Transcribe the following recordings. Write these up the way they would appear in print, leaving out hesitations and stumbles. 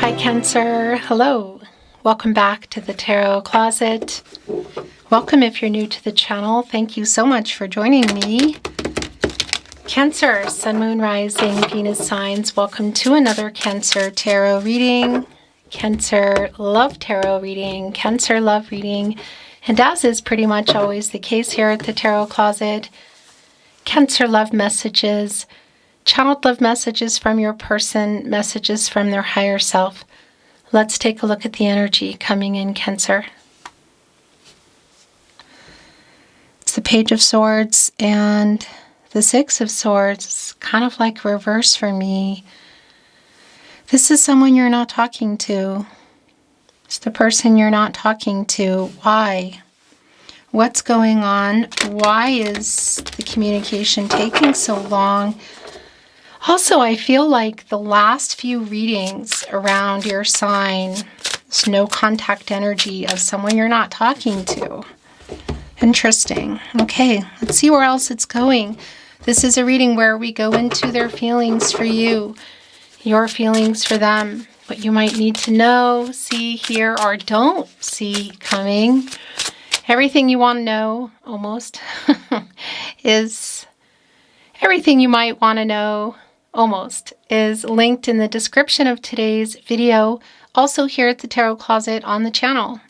Hi Cancer, hello. Welcome back to the Tarot Closet. Welcome if you're new to the channel. Thank you so much for joining me. Cancer, Sun, Moon, Rising, Venus signs. Welcome to another Cancer Tarot reading. Cancer Love Tarot reading. Cancer Love reading. And as is pretty much always the case here at the Tarot Closet, Cancer love messages, channeled love messages from your person, messages from their higher self. Let's take a look at the energy coming in, Cancer. It's the Page of Swords and the Six of Swords. It's kind of like reverse for me. This is someone you're not talking to. It's the person you're not talking to. Why? What's going on? Why is the communication taking so long? Also, I feel like the last few readings around your sign, there's no contact energy of someone you're not talking to. Interesting. Okay, let's see where else it's going. This is a reading where we go into their feelings for you, your feelings for them, what you might need to know, see, hear, or don't see coming. Everything you want to know, almost, is everything you might want to know, almost, is linked in the description of today's video, also here at the Tarot Closet on the channel.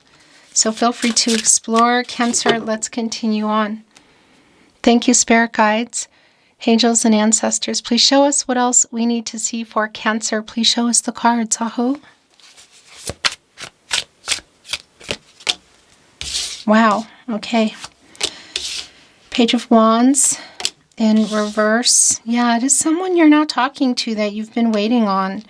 So feel free to explore. Cancer, let's continue on. Thank you, Spirit Guides, Angels, and Ancestors. Please show us what else we need to see for Cancer. Please show us the cards. Aho. Wow, okay. Page of Wands in reverse. Yeah, it is someone you're not talking to that you've been waiting on.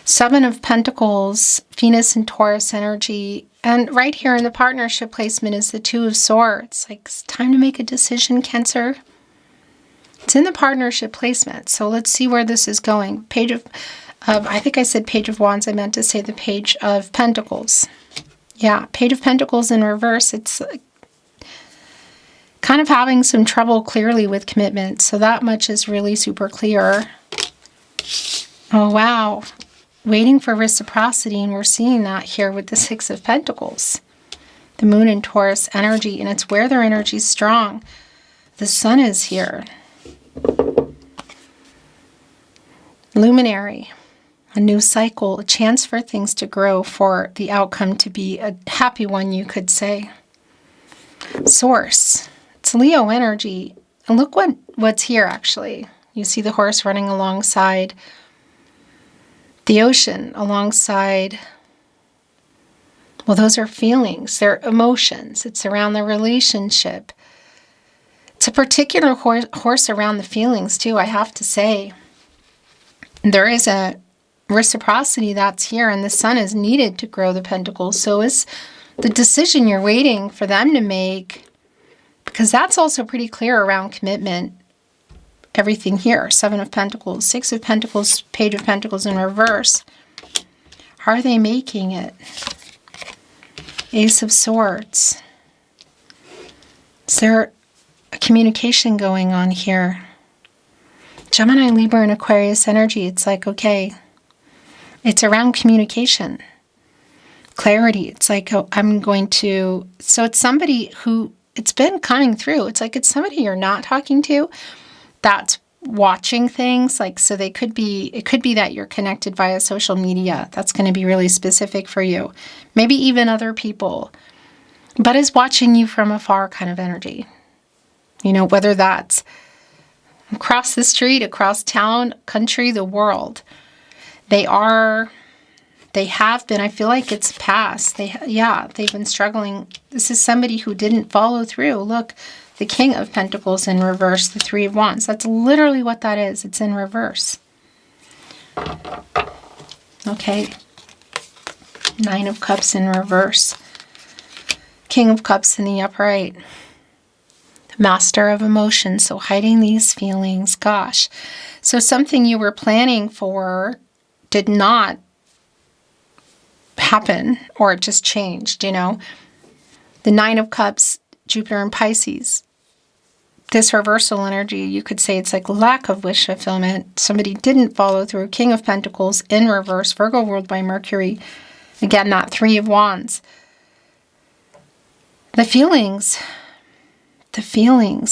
Seven of Pentacles, Venus and Taurus energy. And right here in the partnership placement is the Two of Swords. Like, it's time to make a decision, Cancer. It's in the partnership placement. So let's see where this is going. Page of, I think I said Page of Wands. I meant to say the Page of Pentacles. Yeah, Page of Pentacles in reverse. It's kind of having some trouble clearly with commitment. So that much is really super clear. Oh, wow. Waiting for reciprocity. And we're seeing that here with the Six of Pentacles. The Moon and Taurus energy. And it's where their energy is strong. The Sun is here. Luminary. A new cycle, a chance for things to grow, for the outcome to be a happy one, you could say. Source. It's Leo energy. And look what's here, actually. You see the horse running alongside the ocean, alongside, well, those are feelings. They're emotions. It's around the relationship. It's a particular horse around the feelings, too, I have to say. There is a reciprocity that's here, and the Sun is needed to grow the Pentacles. So is the decision you're waiting for them to make, because that's also pretty clear around commitment. Everything here, Seven of Pentacles, Six of Pentacles, Page of Pentacles in reverse. Are they making it? Ace of Swords. Is there a communication going on here? Gemini, Libra, and Aquarius energy. It's like, okay, it's around communication, clarity. It's like, oh, I'm going to, so it's somebody who, it's been coming through. It's like, it's somebody you're not talking to that's watching things. Like, so they could be, it could be that you're connected via social media. That's going to be really specific for you. Maybe even other people, but is watching you from afar kind of energy. You know, whether that's across the street, across town, country, the world. They have been, I feel like it's past. They've been struggling. This is somebody who didn't follow through. Look, the King of Pentacles in reverse, the Three of Wands. That's literally what that is. It's in reverse. Okay. Nine of Cups in reverse. King of Cups in the upright. Master of emotions. So hiding these feelings. Gosh. So something you were planning for did not happen, or it just changed, you know. The Nine of Cups, Jupiter and Pisces. this reversal energy, you could say it's like lack of wish fulfillment. Somebody didn't follow through. King of Pentacles in reverse, Virgo ruled by Mercury. Again, that Three of Wands. The feelings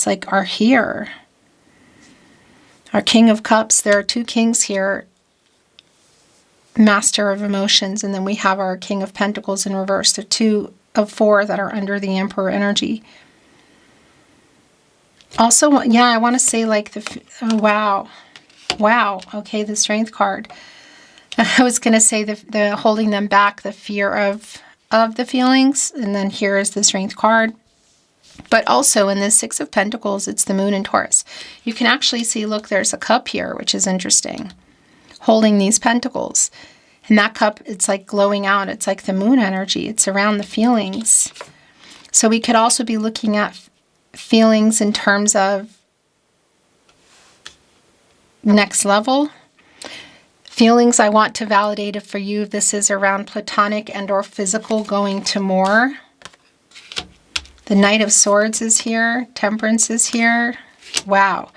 like are here. Our King of Cups, there are two kings here. Master of emotions, and then we have our King of Pentacles in reverse. The Two of Four that are under the Emperor energy. Also, yeah, I want to say like oh, wow, okay, the Strength card. I was going to say the holding them back, the fear of the feelings, and then here is the Strength card. But also in the Six of Pentacles, it's the Moon in Taurus. You can actually see, look, there's a cup here, which is interesting, holding these pentacles. And that cup, it's like glowing out. It's like the moon energy. It's around the feelings. So we could also be looking at feelings in terms of next level. Feelings I want to validate it for you. This is around platonic and or physical going to more. The Knight of Swords is here. Temperance is here. Wow.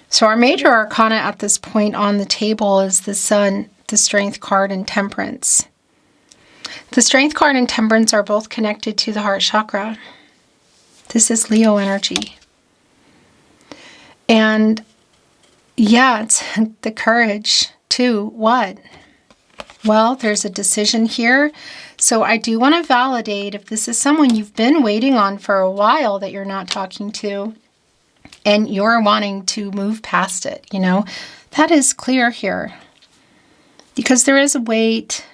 So our major arcana at this point on the table is the Sun, the Strength card, and Temperance. The Strength card and Temperance are both connected to the heart chakra. This is Leo energy. And yeah, it's the courage to what? Well, there's a decision here. So I do want to validate if this is someone you've been waiting on for a while that you're not talking to, and you're wanting to move past it, you know, that is clear here. Because there is a weight,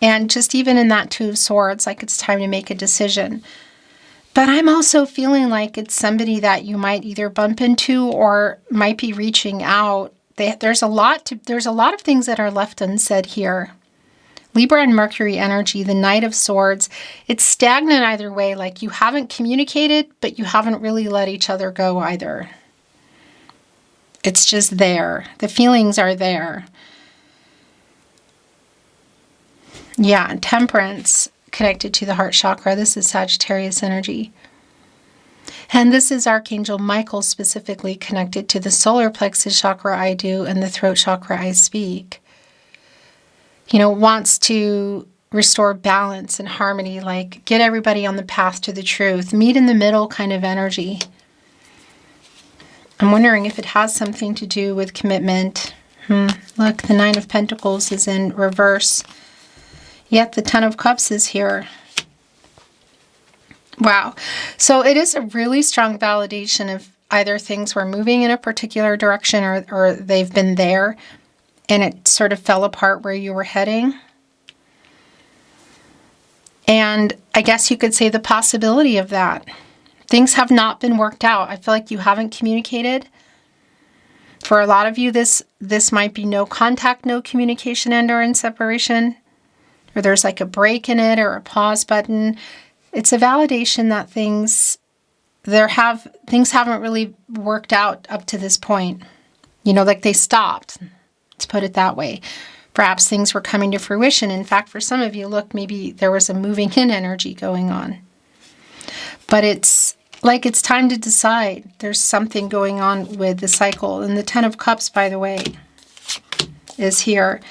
and just even in that Two of Swords, like it's time to make a decision. But I'm also feeling like it's somebody that you might either bump into or might be reaching out. There's a lot of things that are left unsaid here. Libra and Mercury energy, the Knight of Swords, it's stagnant either way. Like you haven't communicated, but you haven't really let each other go either. It's just there. The feelings are there. Yeah, and Temperance connected to the heart chakra. This is Sagittarius energy. And this is Archangel Michael specifically connected to the solar plexus chakra I do and the throat chakra I speak. You know, wants to restore balance and harmony, like get everybody on the path to the truth, meet in the middle kind of energy. I'm wondering if it has something to do with commitment. Look, the Nine of Pentacles is in reverse. Yet the Ten of Cups is here. Wow. So it is a really strong validation of either things were moving in a particular direction or they've been there and it sort of fell apart where you were heading. And I guess you could say the possibility of that. Things have not been worked out. I feel like you haven't communicated. For a lot of you, this might be no contact, no communication, and or in separation. Or there's like a break in it or a pause button. It's a validation that things haven't really worked out up to this point. You know, like they stopped. Let's put it that way. Perhaps things were coming to fruition. In fact, for some of you, look, maybe there was a moving in energy going on. But it's like it's time to decide. There's something going on with the cycle. And the Ten of Cups, by the way, is here.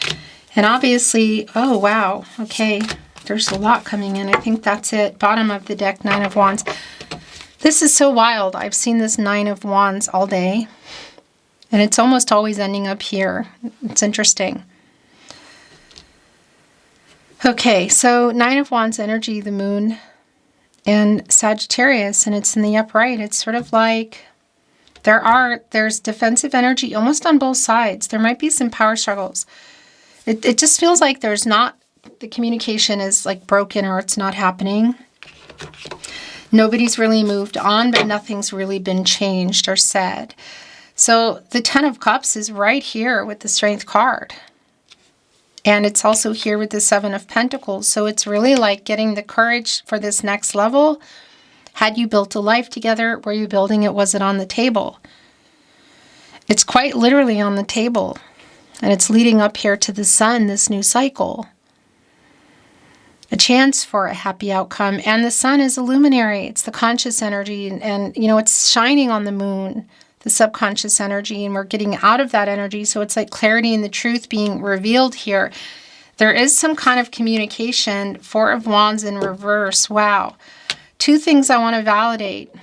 And obviously, oh, wow, okay, there's a lot coming in. I think that's it. Bottom of the deck, Nine of Wands. This is so wild. I've seen this Nine of Wands all day, and it's almost always ending up here. It's interesting. Okay, so Nine of Wands energy, the moon, and Sagittarius, and it's in the upright. It's sort of like there's defensive energy almost on both sides. There might be some power struggles. It just feels like the communication is like broken or it's not happening. Nobody's really moved on, but nothing's really been changed or said. So the Ten of Cups is right here with the Strength card. And it's also here with the Seven of Pentacles. So it's really like getting the courage for this next level. Had you built a life together? Were you building it? Was it on the table? It's quite literally on the table. And it's leading up here to the sun, this new cycle. a chance for a happy outcome. And the sun is a luminary. It's the conscious energy. And you know, it's shining on the moon, the subconscious energy, and we're getting out of that energy. So it's like clarity and the truth being revealed here. There is some kind of communication. Four of Wands in reverse. Wow. Two things I want to validate.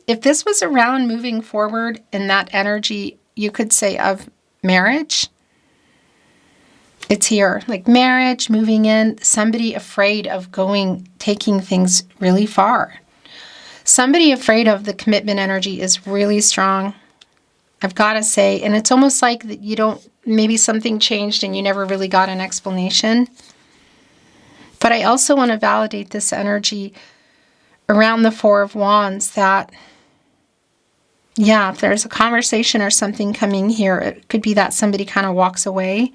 If this was around moving forward in that energy, you could say of marriage, it's here, like marriage, moving in, somebody afraid of taking things really far. Somebody afraid of the commitment energy is really strong, I've got to say. And it's almost like that you don't, maybe something changed and you never really got an explanation. But I also want to validate this energy around the Four of Wands that, yeah, if there's a conversation or something coming here, it could be that somebody kind of walks away.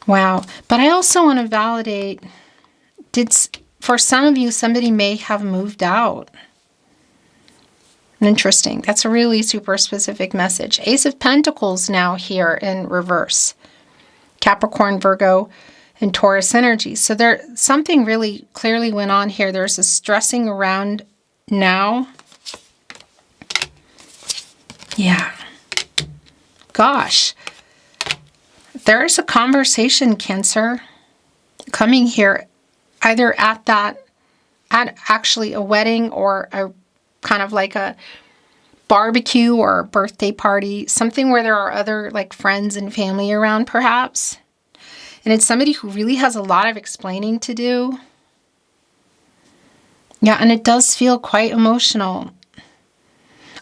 Wow. But I also want to validate, for some of you, somebody may have moved out. Interesting. That's a really super specific message. Ace of Pentacles now here in reverse. Capricorn, Virgo, and Taurus energy. So something really clearly went on here. There's a stressing around now. Yeah. Gosh. There's a conversation, Cancer, coming here, either at actually a wedding or a kind of like a barbecue or a birthday party, something where there are other like friends and family around perhaps. And it's somebody who really has a lot of explaining to do. Yeah, and it does feel quite emotional.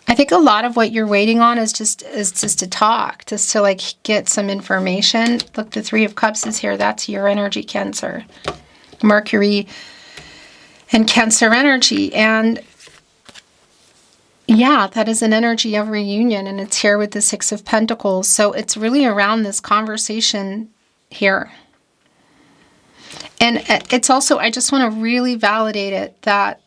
I think a lot of what you're waiting on is just to talk, just to like get some information. Look, the Three of Cups is here. That's your energy, Cancer. Mercury and Cancer energy. And yeah, that is an energy of reunion, and it's here with the Six of Pentacles. So it's really around this conversation here. And it's also, I just want to really validate it that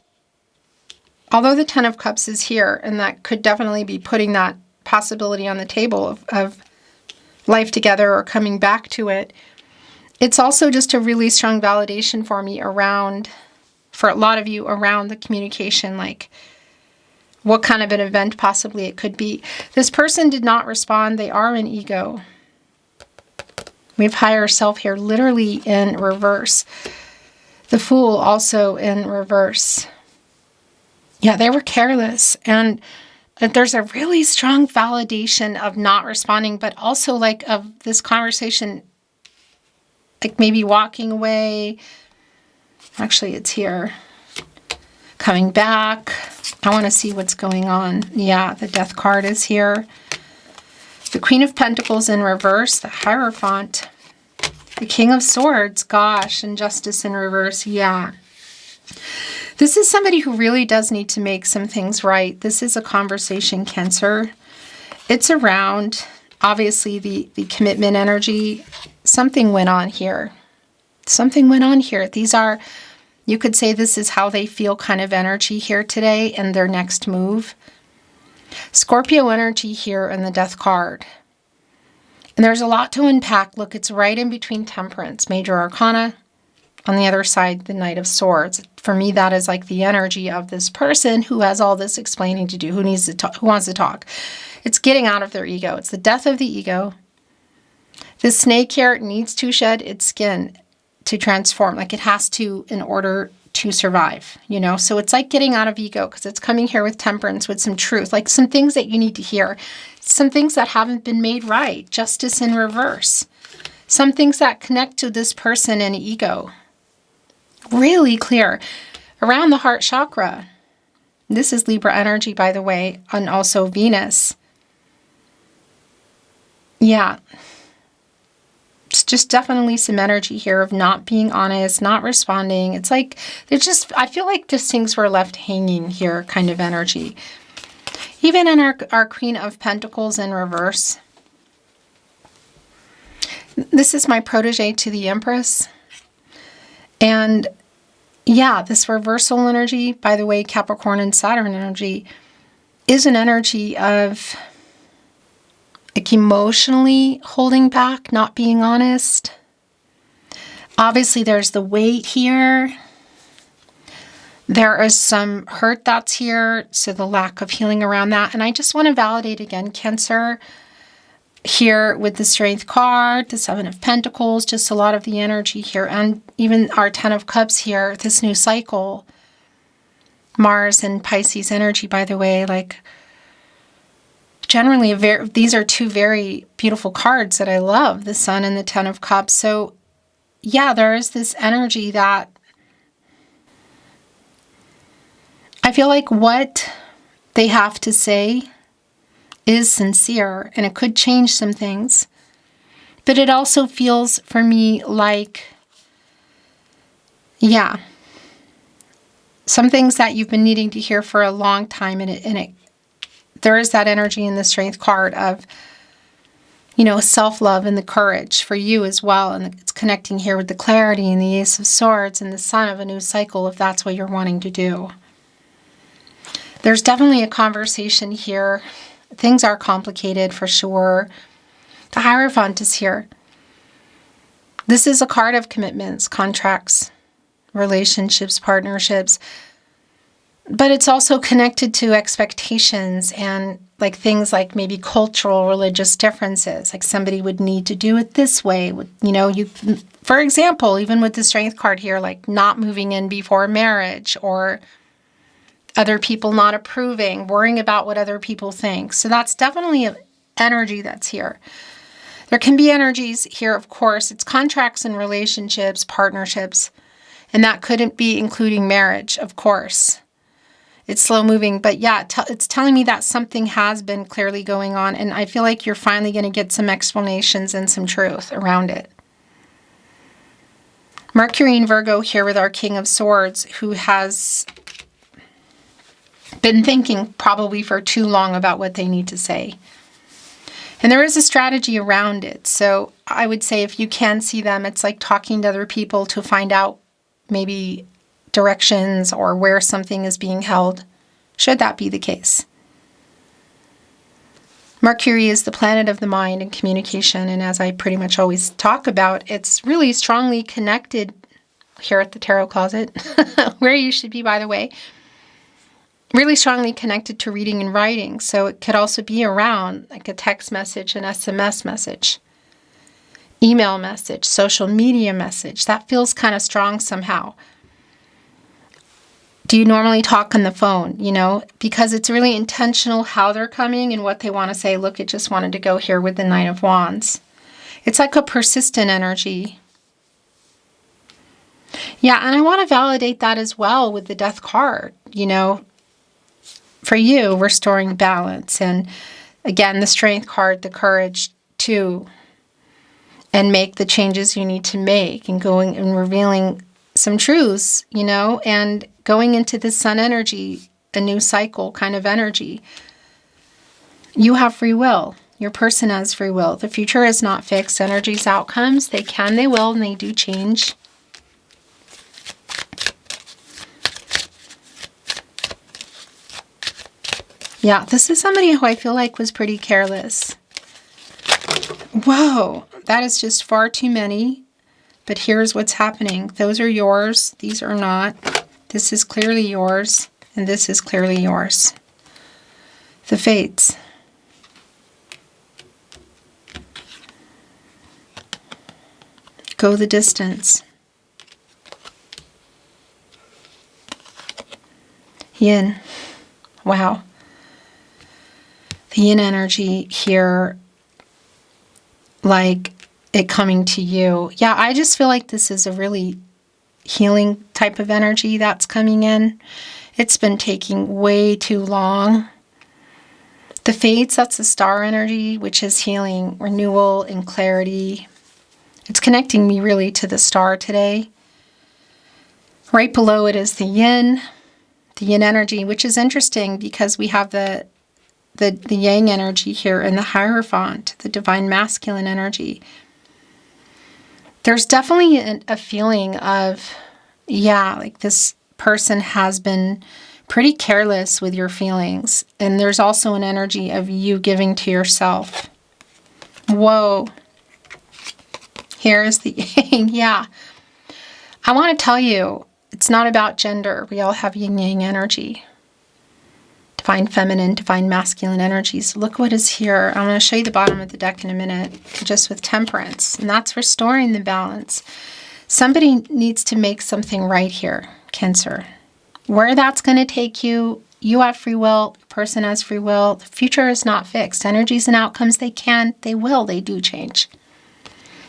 although the Ten of Cups is here, and that could definitely be putting that possibility on the table of life together or coming back to it, it's also just a really strong validation for me around, for a lot of you, around the communication, like what kind of an event possibly it could be. This person did not respond. They are an ego. We have higher self here, literally in reverse. The Fool also in reverse. Yeah, they were careless. And there's a really strong validation of not responding, but also like of this conversation, like maybe walking away. Actually, it's here. Coming back. I want to see what's going on. Yeah, the Death card is here. The Queen of Pentacles in reverse, the Hierophant. The King of Swords, gosh, and Justice in reverse, yeah. This is somebody who really does need to make some things right. This is a conversation, Cancer. It's around, obviously, the commitment energy. Something went on here. Something went on here. These are, you could say this is how they feel kind of energy here today and their next move. Scorpio energy here in the Death card. And there's a lot to unpack. Look, it's right in between Temperance, Major Arcana. On the other side, the Knight of Swords. For me, that is like the energy of this person who has all this explaining to do, who needs to talk, who wants to talk. It's getting out of their ego. It's the death of the ego. This snake here needs to shed its skin to transform. Like it has to in order to survive, you know? So it's like getting out of ego because it's coming here with Temperance, with some truth, like some things that you need to hear. Some things that haven't been made right. Justice in reverse. Some things that connect to this person and ego. Really clear. Around the heart chakra. This is Libra energy, by the way, and also Venus. Yeah. It's just definitely some energy here of not being honest, not responding. It's like, there's just, I feel like just things were left hanging here kind of energy. Even in our Queen of Pentacles in reverse. This is my protege to the Empress. And yeah, this reversal energy, by the way, Capricorn and Saturn energy, is an energy of like emotionally holding back, not being honest. Obviously, there's the weight here. There is some hurt that's here, so the lack of healing around that. And I just want to validate again, Cancer, here with the Strength card, the Seven of Pentacles, just a lot of the energy here, and even our Ten of Cups here, this new cycle. Mars and Pisces energy, by the way, like generally these are two very beautiful cards that I love, the Sun and the Ten of Cups. So yeah, there is this energy that I feel like what they have to say is sincere, and it could change some things. But it also feels for me like, yeah, some things that you've been needing to hear for a long time, and there is that energy in the Strength card of, you know, self-love and the courage for you as well. And it's connecting here with the clarity and the Ace of Swords and the Sun of a new cycle, if that's what you're wanting to do. There's definitely a conversation here. Things are complicated for sure. The Hierophant is here. This is a card of commitments, contracts, relationships, partnerships. But it's also connected to expectations and like things like maybe cultural, religious differences. Like somebody would need to do it this way. You know, for example, even with the Strength card here, like not moving in before marriage, or other people not approving, worrying about what other people think. So that's definitely an energy that's here. There can be energies here, of course. It's contracts and relationships, partnerships, and that couldn't be including marriage, of course. It's slow moving, but yeah, it's telling me that something has been clearly going on, and I feel like you're finally going to get some explanations and some truth around it. Mercury in Virgo here with our King of Swords, who has been thinking probably for too long about what they need to say. And there is a strategy around it. So I would say if you can see them, it's like talking to other people to find out maybe directions or where something is being held, should that be the case. Mercury is the planet of the mind and communication, and as I pretty much always talk about, it's really strongly connected here at the Tarot Closet, where you should be, by the way, really strongly connected to reading and writing. So it could also be around like a text message, an SMS message, email message, social media message. That feels kind of strong somehow. Do you normally talk on the phone, you know, because it's really intentional how they're coming and what they want to say. Look, it just wanted to go here with the Nine of Wands. It's like a persistent energy. Yeah, and I want to validate that as well with the Death card, you know, for you, restoring balance. And again, the Strength card, the courage to and make the changes you need to make, and going and revealing some truths, you know, and going into the Sun energy, a new cycle kind of energy. You have free will. Your person has free will. The future is not fixed. Energy's outcomes, they can, they will, and they do change. Yeah, this is somebody who I feel like was pretty careless. Whoa, that is just far too many. But here's what's happening. Those are yours. These are not. This is clearly yours. And this is clearly yours. The Fates. Go the distance. Yin. Wow. The yin energy here, like it coming to you. Yeah, I just feel like this is a really healing type of energy that's coming in. It's been taking way too long. The Fates, that's the star energy, which is healing, renewal, and clarity. It's connecting me really to the star today. Right below it is the yin energy, which is interesting because we have the yang energy here in the Hierophant, the divine masculine energy. There's definitely a feeling of, yeah, like this person has been pretty careless with your feelings. And there's also an energy of you giving to yourself. Whoa. Here's the yang, yeah. I want to tell you, it's not about gender. We all have yin yang energy. Divine feminine, divine masculine energies. Look what is here. I'm going to show you the bottom of the deck in a minute, just with temperance. And that's restoring the balance. Somebody needs to make something right here, Cancer. Where that's going to take you, you have free will, the person has free will. The future is not fixed. Energies and outcomes, they do change.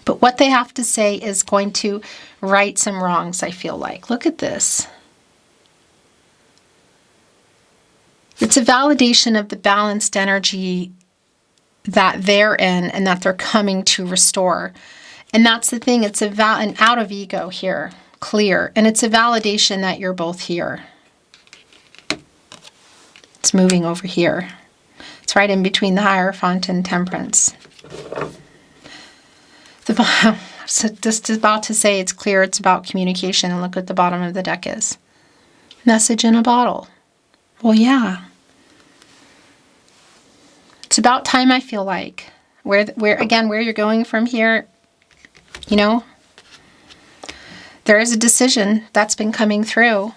But what they have to say is going to right some wrongs, I feel like. Look at this. It's a validation of the balanced energy that they're in and that they're coming to restore. And that's the thing. It's an out of ego here, clear. And it's a validation that you're both here. It's moving over here. It's right in between the Hierophant and Temperance. So just about to say it's clear, it's about communication. And look what the bottom of the deck is. Message in a bottle. Well, yeah. It's about time, I feel like. Where you're going from here, you know, there is a decision that's been coming through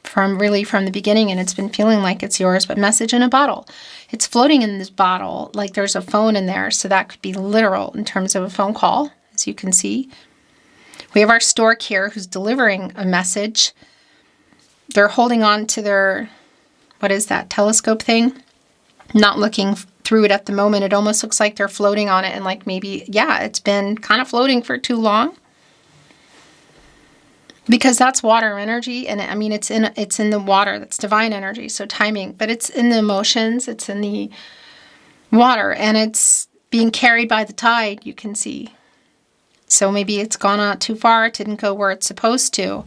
from the beginning, and it's been feeling like it's yours, but message in a bottle. It's floating in this bottle like there's a phone in there, so that could be literal in terms of a phone call, as you can see. We have our stork here who's delivering a message. They're holding on to their, what is that, telescope thing? Not looking through it at the moment. It almost looks like they're floating on it, and like maybe, yeah, it's been kind of floating for too long. Because that's water energy, and I mean, it's in the water. That's divine energy, so timing. But it's in the emotions, it's in the water, and it's being carried by the tide, you can see. So maybe it's gone out too far, it didn't go where it's supposed to.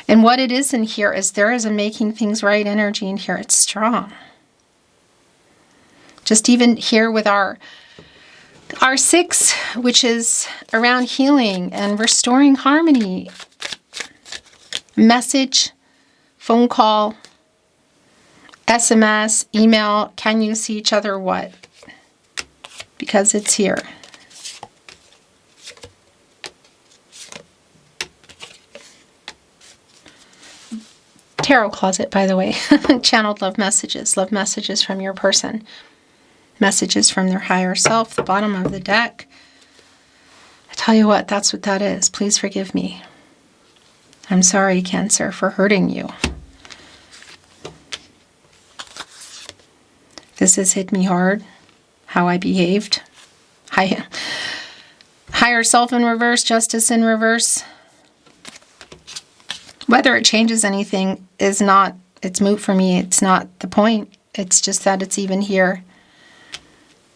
And what it is in here is there is a making things right energy in here. It's strong. Just even here with our 6, which is around healing and restoring harmony. Message, phone call, SMS, email. Can you see each other? What? Because it's here. Tarot closet, by the way. Channeled love messages from your person. Messages from their higher self, the bottom of the deck. I tell you what, that's what that is. Please forgive me. I'm sorry, Cancer, for hurting you. This has hit me hard, how I behaved. Higher self in reverse, justice in reverse. Whether it changes anything is not, it's moot for me. It's not the point. It's just that it's even here.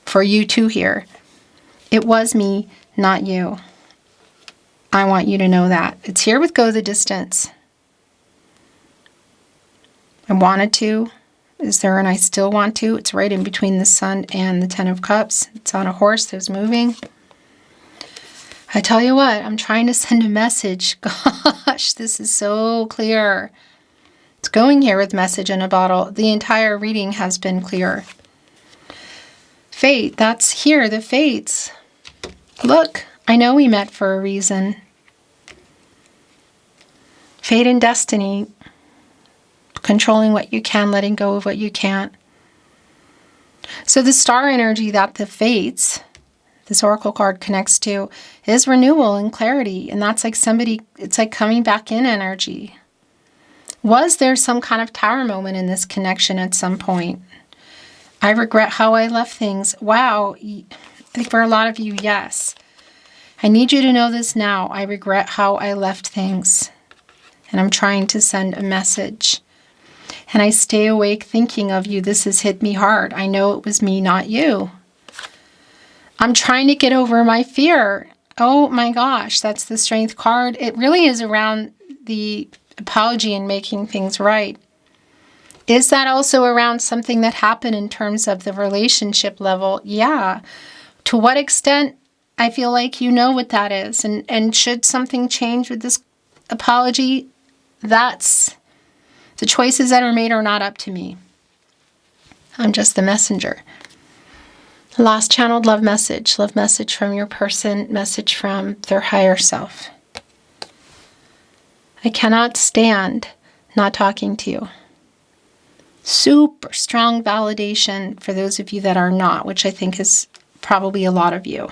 For you to hear. It was me, not you. I want you to know that. It's here with Go the Distance. I wanted to. Is there and I still want to? It's right in between the Sun and the Ten of Cups. It's on a horse that's moving. I tell you what, I'm trying to send a message. Gosh, this is so clear. It's going here with message in a bottle. The entire reading has been clear. Fate, that's here, the fates. Look, I know we met for a reason. Fate and destiny. Controlling what you can, letting go of what you can't. So the star energy that the fates, this oracle card connects to, is renewal and clarity. And that's like somebody, it's like coming back in energy. Was there some kind of tower moment in this connection at some point? I regret how I left things. Wow. I think for a lot of you, yes. I need you to know this now. I regret how I left things. And I'm trying to send a message. And I stay awake thinking of you. This has hit me hard. I know it was me, not you. I'm trying to get over my fear. Oh my gosh, that's the Strength card. It really is around the apology and making things right. Is that also around something that happened in terms of the relationship level? Yeah. To what extent? I feel like you know what that is. And should something change with this apology? That's the choices that are made are not up to me. I'm just the messenger. Lost channeled love message from your person, message from their higher self. I cannot stand not talking to you. Super strong validation for those of you that are not, which I think is probably a lot of you.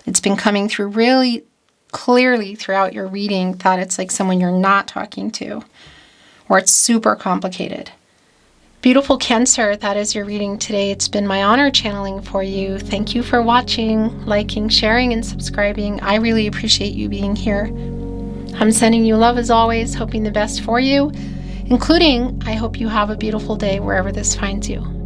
It's been coming through really clearly throughout your reading that it's like someone you're not talking to, or it's super complicated. Beautiful Cancer, that is your reading today. It's been my honor channeling for you. Thank you for watching, liking, sharing, and subscribing. I really appreciate you being here. I'm sending you love as always, hoping the best for you, including I hope you have a beautiful day wherever this finds you.